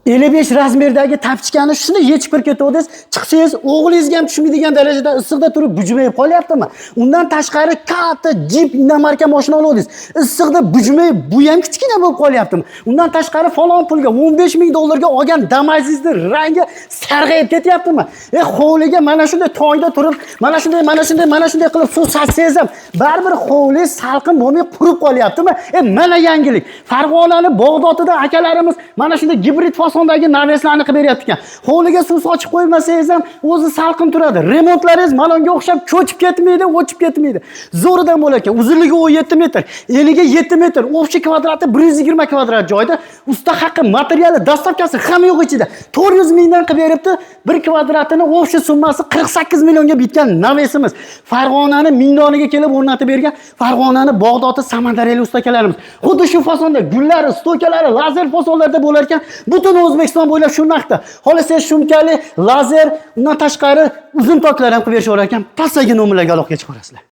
55 razmerdagi tapchikani shuni yechib kirib ketdingiz, chiqsangiz o'g'lingizga ham tushmaydigan darajada issiqda turib bujmayib qolyaptimi? Undan tashqari katta Jeep Innomarka mashina olgansiz. Issiqda bujmayib, bu ham kichkina bo'lib qolyaptimi? Undan tashqari falon pulga 15 ming dollarga olgan Damazingizni rangi sarg'ayib ketyaptimi? Hovliga mana shunday tongda turib, mana shunday qilib suv satsangiz ham baribir hovli salqin bo'lmay qurib qolyaptimi? Mana yangilik. Farg'onani Bog'dodida akalarimiz mana shunday gibrid sondagi naveslarni qilib beryapti ekan. Hovliga suv sochib qo'ymasangiz ham o'zi salqin turadi. Remontlaringiz malonga o'xshab cho'chib ketmaydi, o'chib ketmaydi. Zo'ridan bo'lar ekan. Uzunligi 17 metr, eniga 7 metr, общий kvadrati 120 kvadrat joyda. Usta haqqi materiali, dastavkasi hamma yo'q ichida. 400 mingdan qilib beribdi. 1 kvadratini общий summasi 48 millionga bitgan navesimiz. Farg'onani Mindoniga kelib o'rnatib bergan Farg'onani Bog'dodi Samarqanddagi ustakalarimiz. Xuddi shu fasonda gullari, stokalari, lazer fasonlarda bo'lar ekan. Butun O'zbekiston bo'ylab shu narxda. Xohlasa shumkali, lazer, undan tashqari uzun toklar ham qilib berishaver ekan. Pastdagi nomerlarga aloqaga chiqarasizlar.